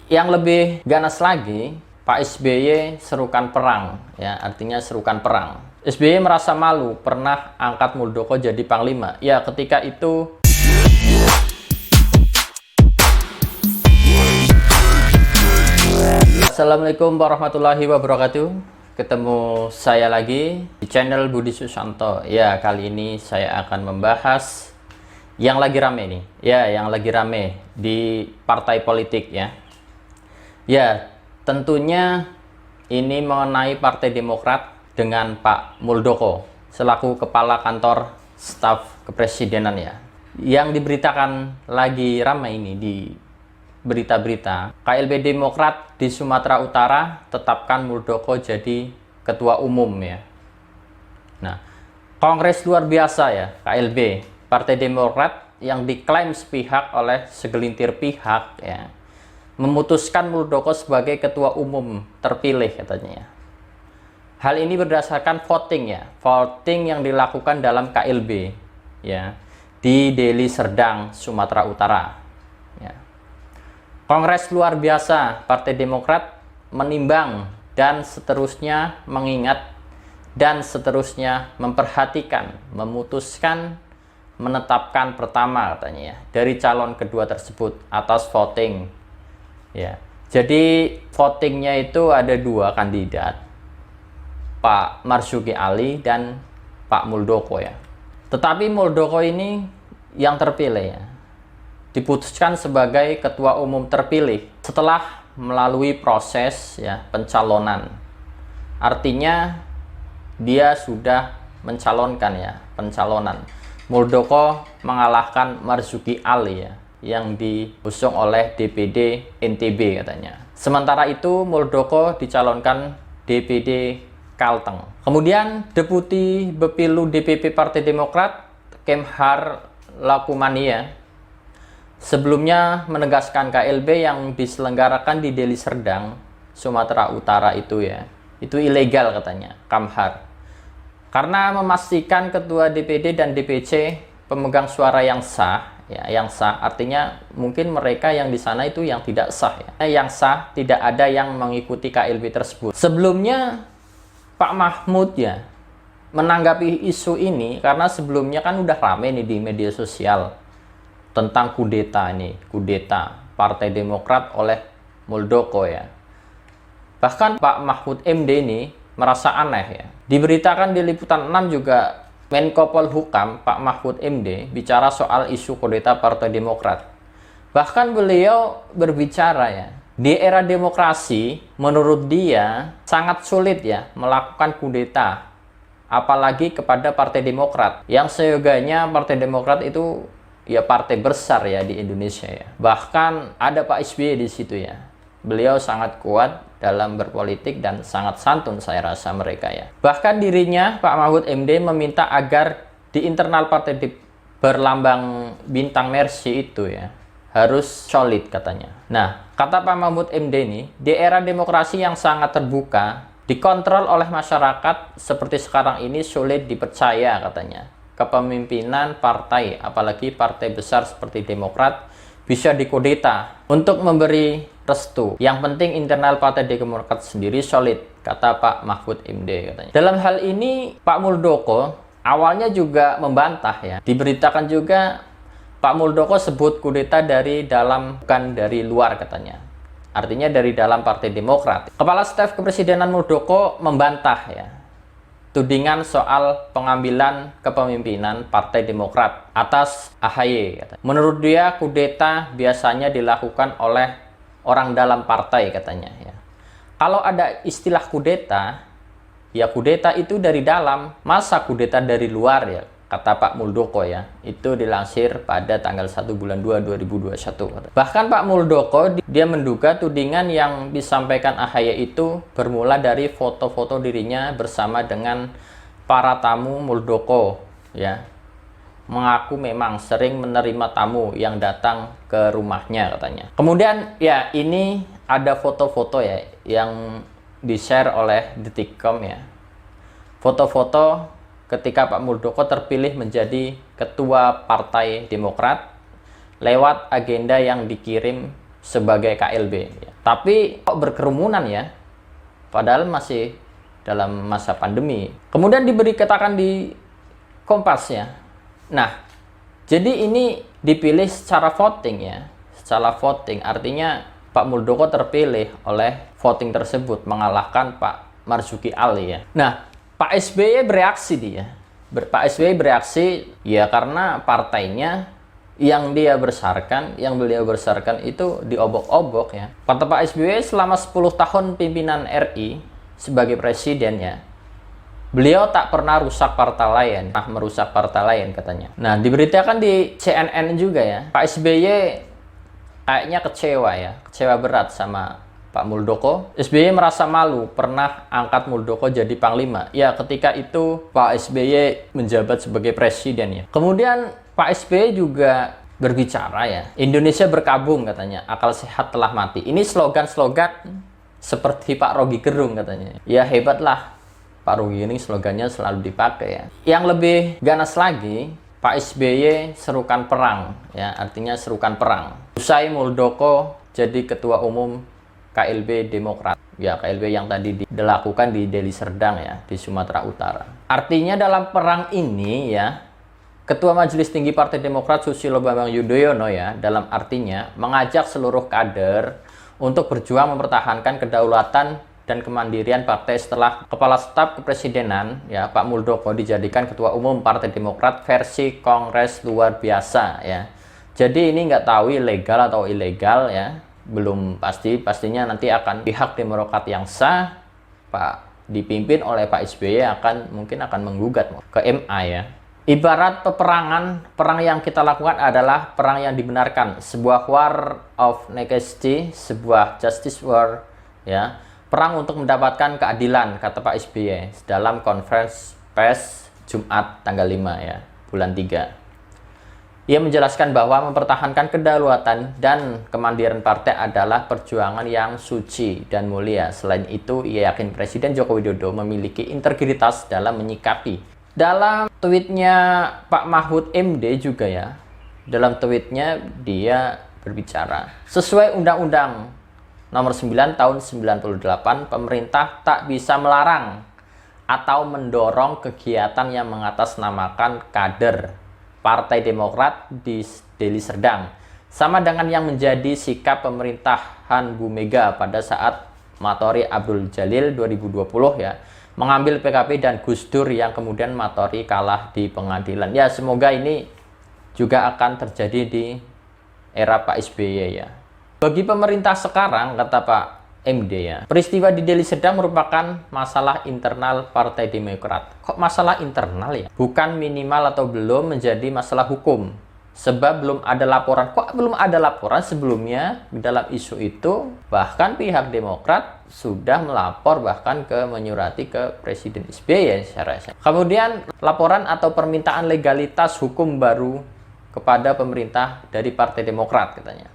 Yang lebih ganas lagi, Pak SBY serukan perang, ya, artinya serukan perang. SBY merasa malu pernah angkat Muldoko jadi panglima. Ya, ketika itu Assalamualaikum warahmatullahi wabarakatuh. Ketemu saya lagi di channel Budi Susanto. Ya, kali ini saya akan membahas yang lagi rame nih. Ya, yang lagi rame di partai politik ya. Ya, tentunya ini mengenai Partai Demokrat dengan Pak Muldoko selaku Kepala Kantor Staf Kepresidenan ya. Yang diberitakan lagi ramai ini di berita-berita, KLB Demokrat di Sumatera Utara tetapkan Muldoko jadi Ketua Umum ya. Nah, Kongres luar biasa ya KLB Partai Demokrat yang diklaim sepihak oleh segelintir pihak ya, memutuskan Muldoko sebagai ketua umum terpilih katanya. Hal ini berdasarkan voting ya, voting yang dilakukan dalam KLB ya di Deli Serdang, Sumatera Utara. Ya. Kongres luar biasa Partai Demokrat menimbang dan seterusnya mengingat dan seterusnya memperhatikan, memutuskan, menetapkan pertama katanya ya, dari calon kedua tersebut atas voting. Ya, jadi votingnya itu ada dua kandidat, Pak Marzuki Ali dan Pak Muldoko ya. Tetapi Muldoko ini yang terpilih ya, diputuskan sebagai ketua umum terpilih setelah melalui proses ya pencalonan. Artinya dia sudah mencalonkan ya, pencalonan. Muldoko mengalahkan Marzuki Ali ya, yang diusung oleh DPD NTB katanya. Sementara itu Muldoko dicalonkan DPD Kalteng. Kemudian Deputi Bepilu DPP Partai Demokrat Kemhar Lakumania sebelumnya menegaskan KLB yang diselenggarakan di Deli Serdang, Sumatera Utara itu ya, itu ilegal katanya Kamhar. Karena memastikan ketua DPD dan DPC pemegang suara yang sah. Ya, yang sah artinya mungkin mereka yang di sana itu yang tidak sah ya. Yang sah tidak ada yang mengikuti KLB tersebut. Sebelumnya Pak Mahfud ya menanggapi isu ini karena sebelumnya kan udah rame nih di media sosial tentang kudeta nih, kudeta Partai Demokrat oleh Muldoko ya. Bahkan Pak Mahfud MD ini merasa aneh ya. Diberitakan di Liputan 6 juga Menko Polhukam Pak Mahfud MD bicara soal isu kudeta Partai Demokrat. Bahkan beliau berbicara ya, di era demokrasi menurut dia sangat sulit ya melakukan kudeta, apalagi kepada Partai Demokrat yang seyogianya Partai Demokrat itu ya partai besar ya di Indonesia ya. Bahkan ada Pak SBY di situ ya. Beliau sangat kuat dalam berpolitik dan sangat santun saya rasa mereka ya. Bahkan dirinya Pak Mahfud MD meminta agar di internal partai berlambang bintang Mercy itu ya harus solid katanya. Nah, kata Pak Mahfud MD ini, di era demokrasi yang sangat terbuka, dikontrol oleh masyarakat seperti sekarang ini sulit dipercaya katanya. Kepemimpinan partai, apalagi partai besar seperti Demokrat, bisa dikudeta untuk memberi restu. Yang penting internal Partai Demokrat sendiri solid, kata Pak Mahfud MD katanya. Dalam hal ini Pak Muldoko awalnya juga membantah ya. Diberitakan juga Pak Muldoko sebut kudeta dari dalam bukan dari luar katanya. Artinya dari dalam Partai Demokrat. Kepala Staf Kepresidenan Muldoko membantah ya tudingan soal pengambilan kepemimpinan Partai Demokrat atas AHY. Menurut dia, kudeta biasanya dilakukan oleh orang dalam partai katanya. Ya. Kalau ada istilah kudeta, ya kudeta itu dari dalam, masa kudeta dari luar ya, kata Pak Muldoko ya. Itu dilansir pada tanggal 1 bulan 2 2021. Bahkan Pak Muldoko dia menduga tudingan yang disampaikan AHY itu bermula dari foto-foto dirinya bersama dengan para tamu Muldoko ya. Mengaku memang sering menerima tamu yang datang ke rumahnya katanya. Kemudian ya ini ada foto-foto ya yang di-share oleh Detikcom ya. Foto-foto ketika Pak Muldoko terpilih menjadi ketua Partai Demokrat lewat agenda yang dikirim sebagai KLB. Tapi kok berkerumunan ya? Padahal masih dalam masa pandemi. Kemudian diberitakan di Kompas ya. Nah, jadi ini dipilih secara voting ya. Secara voting artinya Pak Muldoko terpilih oleh voting tersebut mengalahkan Pak Marzuki Ali ya. Nah, Pak SBY bereaksi dia. Pak SBY bereaksi ya karena partainya yang beliau besarkan itu diobok-obok ya. Kata Pak SBY selama 10 tahun pimpinan RI sebagai presiden ya, beliau tak pernah rusak partai lain, merusak partai lain katanya. Nah, diberitakan di CNN juga ya, Pak SBY kayaknya kecewa berat sama Pak Muldoko. SBY merasa malu pernah angkat Muldoko jadi panglima. Ya, ketika itu Pak SBY menjabat sebagai presiden ya. Kemudian Pak SBY juga berbicara ya, Indonesia berkabung katanya, akal sehat telah mati. Ini slogan-slogan seperti Pak Rocky Gerung katanya. Ya hebatlah Pak Rocky ini, slogannya selalu dipakai ya. Yang lebih ganas lagi, Pak SBY serukan perang ya, artinya serukan perang. Usai Muldoko jadi ketua umum KLB Demokrat. Ya, KLB yang tadi dilakukan di Deli Serdang ya, di Sumatera Utara. Artinya dalam perang ini ya, Ketua Majelis Tinggi Partai Demokrat Susilo Bambang Yudhoyono ya, dalam artinya mengajak seluruh kader untuk berjuang mempertahankan kedaulatan dan kemandirian partai setelah Kepala Staf Kepresidenan ya Pak Muldoko dijadikan Ketua Umum Partai Demokrat versi Kongres Luar Biasa ya. Jadi ini nggak tahu legal atau ilegal ya, belum pastinya nanti akan pihak Demokrat yang sah Pak dipimpin oleh Pak SBY mungkin akan menggugat ke MA ya. Ibarat peperangan, perang yang kita lakukan adalah perang yang dibenarkan, sebuah war of necessity, sebuah justice war, ya, perang untuk mendapatkan keadilan, kata Pak SBY dalam konferensi pers Jumat tanggal 5 ya, bulan 3. Ia menjelaskan bahwa mempertahankan kedaulatan dan kemandirian partai adalah perjuangan yang suci dan mulia. Selain itu, ia yakin Presiden Joko Widodo memiliki integritas dalam menyikapi. Dalam tweetnya Pak Mahfud MD juga ya, dalam tweetnya dia berbicara, sesuai Undang-Undang Nomor 9 Tahun 98, pemerintah tak bisa melarang atau mendorong kegiatan yang mengatasnamakan kader Partai Demokrat di Deli Serdang, sama dengan yang menjadi sikap pemerintahan Bu Mega pada saat Matori Abdul Jalil 2020 ya, mengambil PKB dan Gus Dur yang kemudian Matori kalah di pengadilan. Ya, semoga ini juga akan terjadi di era Pak SBY ya. Bagi pemerintah sekarang, kata Pak MD ya, peristiwa di Deli Serdang merupakan masalah internal Partai Demokrat. Kok masalah internal ya? Bukan minimal atau belum menjadi masalah hukum. Sebab belum ada laporan. Kok belum ada laporan sebelumnya dalam isu itu? Bahkan pihak Demokrat sudah melapor bahkan menyurati ke Presiden SBY secara. Kemudian laporan atau permintaan legalitas hukum baru kepada pemerintah dari Partai Demokrat katanya.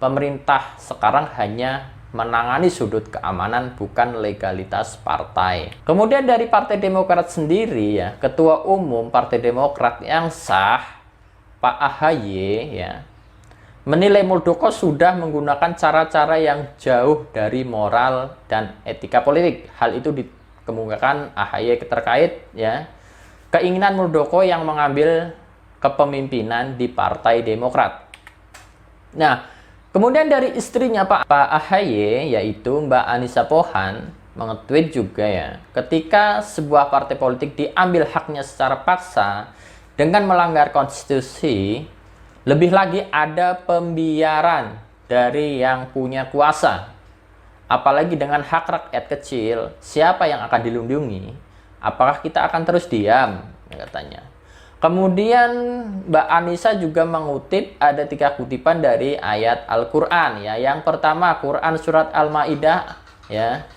Pemerintah sekarang hanya menangani sudut keamanan, bukan legalitas partai. Kemudian dari Partai Demokrat sendiri ya, Ketua Umum Partai Demokrat yang sah Pak AHY ya, menilai Muldoko sudah menggunakan cara-cara yang jauh dari moral dan etika politik. Hal itu dikemukakan AHY terkait ya keinginan Muldoko yang mengambil kepemimpinan di Partai Demokrat. Nah, kemudian dari istrinya Pak AHY yaitu Mbak Anissa Pohan mengetweet juga ya, ketika sebuah partai politik diambil haknya secara paksa dengan melanggar konstitusi, lebih lagi ada pembiaran dari yang punya kuasa. Apalagi dengan hak rakyat kecil, siapa yang akan dilindungi? Apakah kita akan terus diam? Katanya. Kemudian Mbak Anissa juga mengutip ada 3 kutipan dari ayat Al-Quran ya. Yang pertama, Quran surat Al-Maidah ya.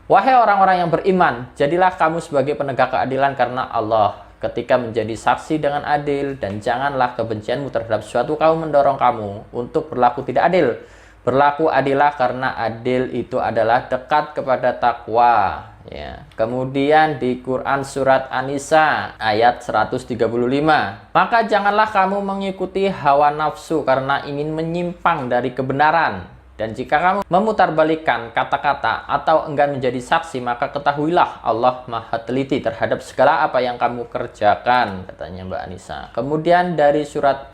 Wahai orang-orang yang beriman, jadilah kamu sebagai penegak keadilan karena Allah ketika menjadi saksi dengan adil, dan janganlah kebencianmu terhadap suatu kaum mendorong kamu untuk berlaku tidak adil. Berlaku adillah karena adil itu adalah dekat kepada takwa. Ya. Kemudian di Quran surat An-Nisa ayat 135. Maka janganlah kamu mengikuti hawa nafsu karena ingin menyimpang dari kebenaran. Dan jika kamu memutarbalikkan kata-kata atau enggan menjadi saksi, maka ketahuilah Allah Maha teliti terhadap segala apa yang kamu kerjakan, katanya Mbak Anissa. Kemudian dari surat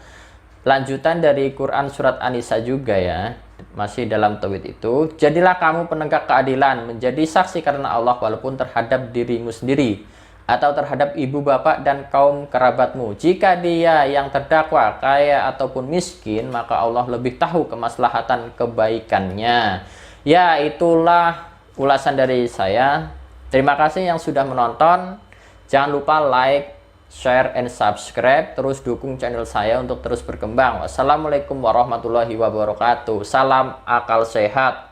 lanjutan dari Quran surat An-Nisa juga ya, masih dalam tauhid itu, jadilah kamu penegak keadilan, menjadi saksi karena Allah walaupun terhadap dirimu sendiri atau terhadap ibu bapak dan kaum kerabatmu. Jika dia yang terdakwa kaya ataupun miskin, maka Allah lebih tahu kemaslahatan kebaikannya. Ya, itulah ulasan dari saya. Terima kasih yang sudah menonton. Jangan lupa like, share, and subscribe. Terus dukung channel saya untuk terus berkembang. Wassalamualaikum warahmatullahi wabarakatuh. Salam akal sehat.